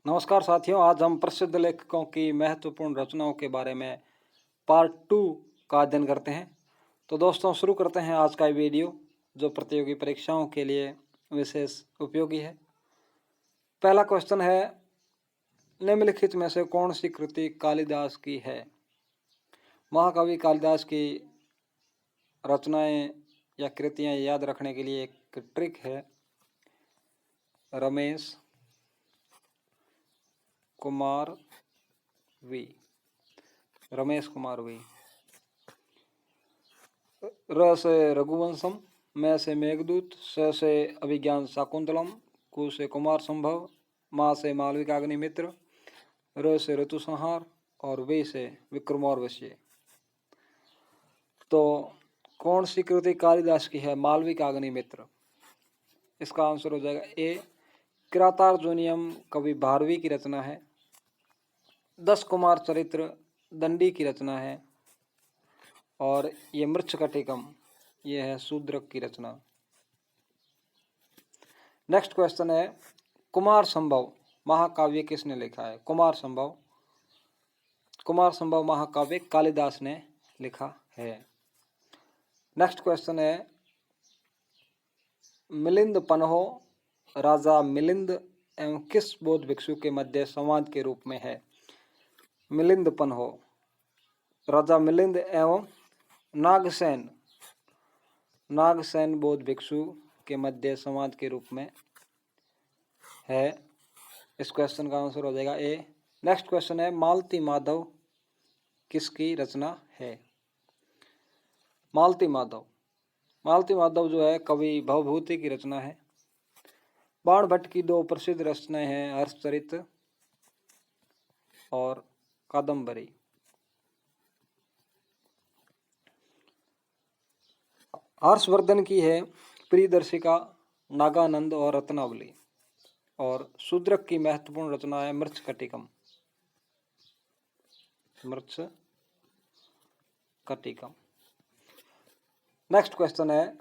नमस्कार साथियों, आज हम प्रसिद्ध लेखकों की महत्वपूर्ण रचनाओं के बारे में पार्ट 2 का अध्ययन करते हैं। तो दोस्तों शुरू करते हैं आज का वीडियो, जो प्रतियोगी परीक्षाओं के लिए विशेष उपयोगी है। पहला क्वेश्चन है, निम्नलिखित में से कौन सी कृति कालिदास की है? महाकवि कालिदास की रचनाएं या कृतियां याद रखने के लिए एक ट्रिक है। रमेश कुमार वी। र से रघुवंशम, मैं से मेघदूत, से अभिज्ञान शाकुंतलम, कु से कुमार संभव, माँ से मालविकाग्निमित्र, र से ऋतु संहार और वे से विक्रमोर्वशीय। तो कौन सी कृति कालिदास की है? मालविकाग्निमित्र। इसका आंसर हो जाएगा ए। किरातार्जुनीयम कवि भारवी की रचना है। 10 कुमार चरित्र दंडी की रचना है। और ये मृच्छकटिकम, ये है शूद्रक की रचना। नेक्स्ट क्वेश्चन है, कुमार संभव महाकाव्य किसने लिखा है? कुमार संभव महाकाव्य कालिदास ने लिखा है। नेक्स्ट क्वेश्चन है, मिलिंद पन्हो राजा मिलिंद एवं किस बौद्ध भिक्षु के मध्य संवाद के रूप में है? मिलिंद पन्हो राजा मिलिंद एवं नागसेन बौद्ध भिक्षु के मध्य संवाद के रूप में है। इस क्वेश्चन का आंसर हो जाएगा ए। नेक्स्ट क्वेश्चन है, मालती माधव किसकी रचना है? मालती माधव जो है कवि भवभूति की रचना है। बाण भट्ट की 2 प्रसिद्ध रचनाएं हैं, हर्षचरित और कादम्बरी। हर्षवर्धन की है प्रियदर्शिका, नागानंद और रत्नावली। और शूद्रक की महत्वपूर्ण रचना है मृच्छकटिकम। नेक्स्ट क्वेश्चन है,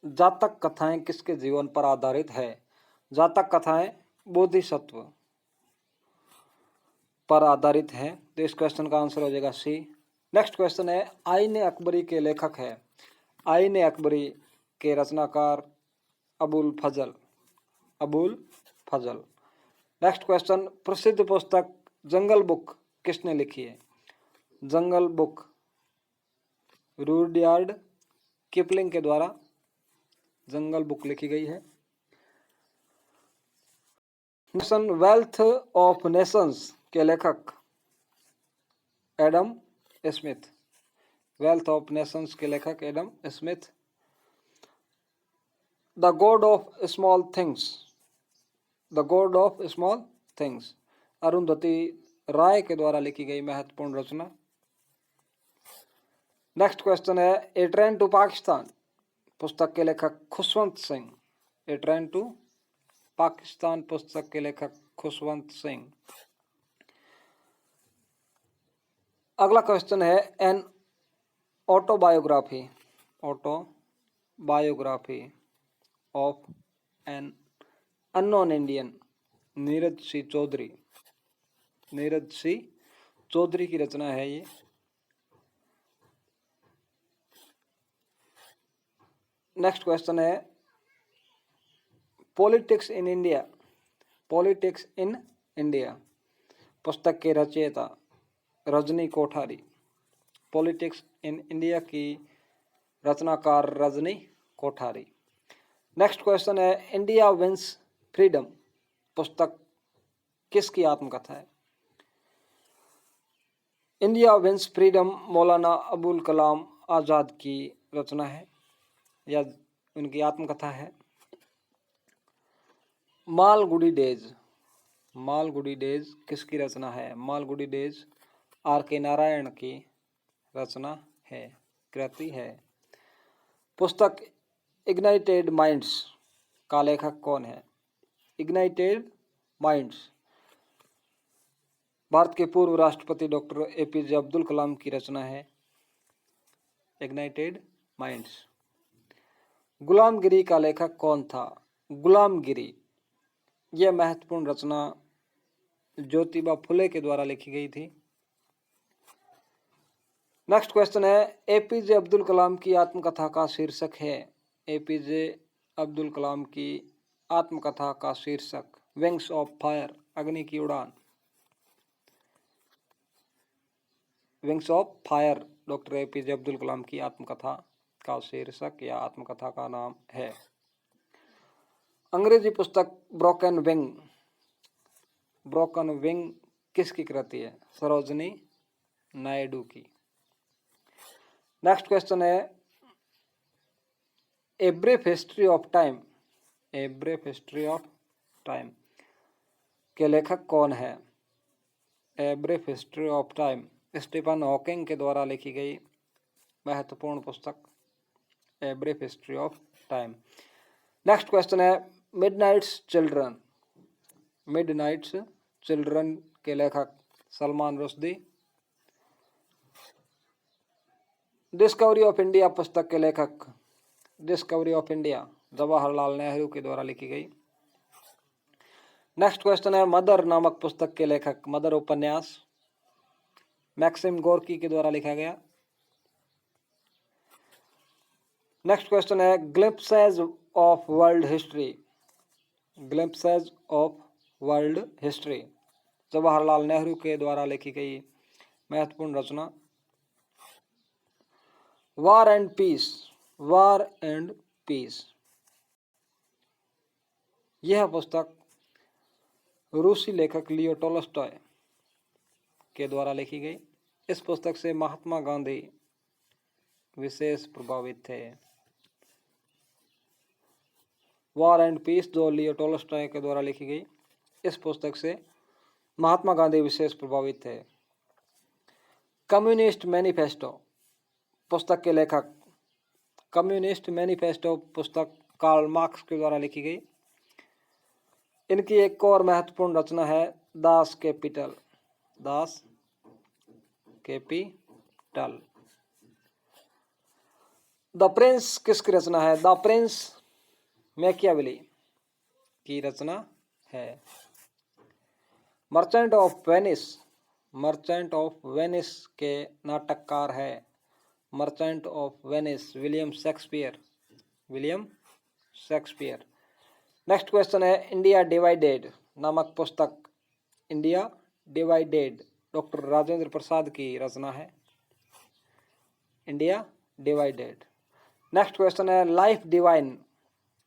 जातक कथाएं किसके जीवन पर आधारित है? जातक कथाएं बोधिसत्व पर आधारित है। तो इस क्वेश्चन का आंसर हो जाएगा सी। नेक्स्ट क्वेश्चन है, आईने अकबरी के लेखक है? आईने अकबरी के रचनाकार अबुल फजल। नेक्स्ट क्वेश्चन, प्रसिद्ध पुस्तक जंगल बुक किसने लिखी है? जंगल बुक रुडयार्ड किपलिंग के द्वारा जंगल बुक लिखी गई है। वेल्थ ऑफ नेशंस के लेखक Adam Smith. Wealth of nations के लेखक Adam Smith. The God of small things Arundhati Roy के द्वारा लिखी गई महत्वपूर्ण रचना। नेक्स्ट क्वेश्चन है, ए ट्रेन टू पाकिस्तान पुस्तक के लेखक Khushwant Singh. A train to Pakistan पुस्तक के लेखक खुशवंत सिंह। अगला क्वेश्चन है, an autobiography of an unknown Indian, Nirad C Chaudhuri की रचना है ये। नेक्स्ट क्वेश्चन है, पॉलिटिक्स इन इंडिया पुस्तक के रचयिता Rajni Kothari. Politics in India की रचनाकार रजनी कोठारी। नेक्स्ट क्वेश्चन है, इंडिया विंस फ्रीडम पुस्तक किसकी आत्मकथा है? India wins freedom Maulana Abul Kalam Azad की रचना है या उनकी आत्मकथा है। मालगुडी डेज किसकी रचना है? Malgudi days R.K. नारायण की रचना है, कृति है। पुस्तक इग्नाइटेड माइंड्स का लेखक कौन है? इग्नाइटेड माइंड्स भारत के पूर्व राष्ट्रपति डॉक्टर APJ अब्दुल कलाम की रचना है, इग्नाइटेड माइंड्स। गुलामगिरी का लेखक कौन था? गुलामगिरी यह महत्वपूर्ण रचना ज्योतिबा फुले के द्वारा लिखी गई थी। नेक्स्ट क्वेश्चन है, एपीजे अब्दुल कलाम की आत्मकथा का शीर्षक है। एपीजे अब्दुल कलाम की आत्मकथा का शीर्षक विंग्स ऑफ फायर, अग्नि की उड़ान। Wings of fire doctor APJ Abdul Kalam की आत्मकथा का शीर्षक या आत्मकथा का नाम है। अंग्रेजी पुस्तक ब्रोकन विंग, ब्रोकन विंग किसकी कृति है? सरोजनी नायडू की। नेक्स्ट क्वेश्चन है, a brief history of time, a brief history of time के लेखक कौन है? A brief history of time Stephen Hawking के द्वारा लिखी गई महत्वपूर्ण पुस्तक a brief history of time. Next question है, मिडनाइट्स चिल्ड्रन, मिडनाइट्स चिल्ड्रन के लेखक Salman Rushdie. Discovery of India पुस्तक के लेखक, discovery of India Jawaharlal Nehru के द्वारा लिखी गई। नेक्स्ट क्वेश्चन है, मदर नामक पुस्तक के लेखक, मदर उपन्यास मैक्सिम गोर्की के द्वारा लिखा गया। नेक्स्ट क्वेश्चन है, glimpses of world history, glimpses of world history Jawaharlal Nehru के द्वारा लिखी गई महत्वपूर्ण रचना। War and peace, war and peace यह पुस्तक रूसी लेखक लियो टोल्स्टॉय के द्वारा लिखी गई। इस पुस्तक से महात्मा गांधी विशेष प्रभावित थे। वार एंड पीस जो लियो टोल्स्टॉय के द्वारा लिखी गई, इस पुस्तक से महात्मा गांधी विशेष प्रभावित थे। कम्युनिस्ट मैनिफेस्टो पुस्तक के लेखक, कम्युनिस्ट मैनिफेस्टो पुस्तक कार्ल मार्क्स के द्वारा लिखी गई। इनकी एक और महत्वपूर्ण रचना है Das Kapital, Das Kapital. The Prince किसकी रचना है? द प्रिंस मैकियावेली की रचना है। Merchant of Venice, merchant of Venice के नाटककार है merchant of Venice William Shakespeare, William Shakespeare. Next question है, इंडिया डिवाइडेड नामक पुस्तक, India divided doctor Rajendra Prasad की रचना है, इंडिया डिवाइडेड। नेक्स्ट क्वेश्चन है, लाइफ डिवाइन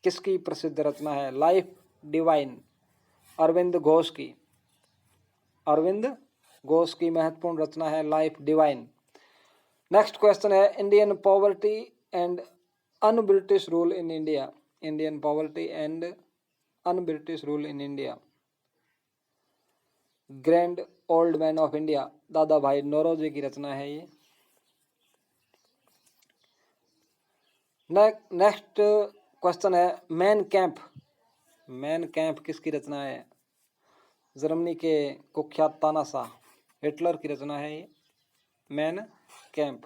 किसकी प्रसिद्ध रचना है? लाइफ डिवाइन अरविंद घोष की, अरविंद घोष की महत्वपूर्ण रचना है लाइफ डिवाइन। नेक्स्ट क्वेश्चन है, Indian poverty and un British rule in India, Indian poverty and un British rule in India grand old man of India दादा भाई नौरोजी की रचना है ये। नेक्स्ट क्वेश्चन है, मैन कैंप, मैन कैंप किसकी रचना है? जर्मनी के कुख्यात तानाशाह हिटलर की रचना है ये, मैन कैंप।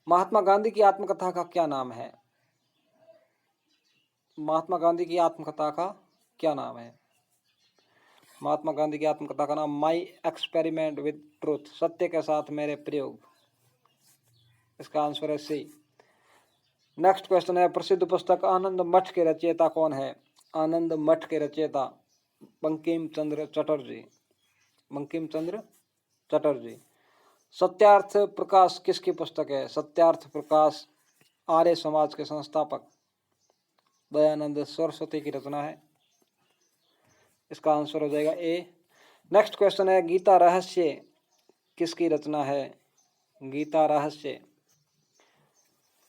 महात्मा गांधी की आत्मकथा का क्या नाम है? महात्मा गांधी की आत्मकथा का क्या नाम है? महात्मा गांधी की आत्मकथा का नाम माई एक्सपेरिमेंट विद ट्रूथ, सत्य के साथ मेरे प्रयोग। इसका आंसर है सी। नेक्स्ट क्वेश्चन है, प्रसिद्ध पुस्तक आनंद मठ के रचयिता कौन है? आनंद मठ के रचयिता बंकिम चंद्र चटर्जी, बंकिम चंद्र चटर्जी। सत्यार्थ प्रकाश किसकी पुस्तक है? सत्यार्थ प्रकाश आर्य समाज के संस्थापक दयानंद सरस्वती की रचना है। इसका आंसर हो जाएगा ए। नेक्स्ट क्वेश्चन है, गीता रहस्य किसकी रचना है? गीता रहस्य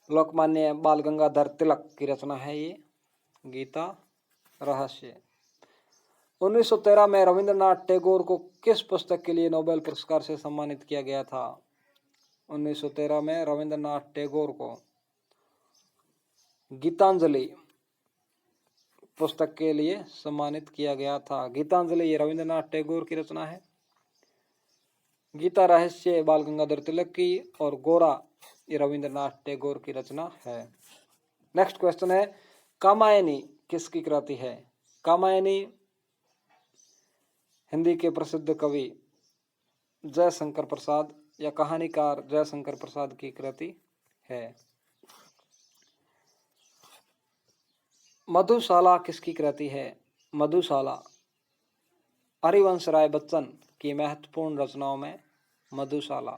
लोकमान्य बाल गंगाधर तिलक की रचना है ये, गीता रहस्य। 1913 में रविंद्रनाथ टैगोर को किस पुस्तक के लिए नोबेल पुरस्कार से सम्मानित किया गया था? 1913 में रविंद्रनाथ टैगोर को गीतांजलि पुस्तक के लिए सम्मानित किया गया था। गीतांजलि ये रविंद्रनाथ टैगोर की रचना है, गीता रहस्य बाल गंगाधर तिलक की और गोरा ये रविंद्रनाथ टैगोर की रचना है। नेक्स्ट क्वेश्चन है, कामायनी किसकी कृति है? कामायनी हिंदी के प्रसिद्ध कवि जयशंकर प्रसाद या कहानीकार जयशंकर प्रसाद की कृति है। मधुशाला किसकी कृति है? मधुशाला हरिवंश राय बच्चन की महत्वपूर्ण रचनाओं में मधुशाला।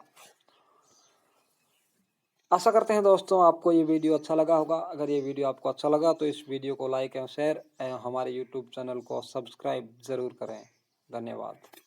आशा करते हैं दोस्तों आपको ये वीडियो अच्छा लगा होगा। अगर ये वीडियो आपको अच्छा लगा तो इस वीडियो को लाइक एवं शेयर एवं हमारे YouTube चैनल को सब्सक्राइब जरूर करें। धन्यवाद।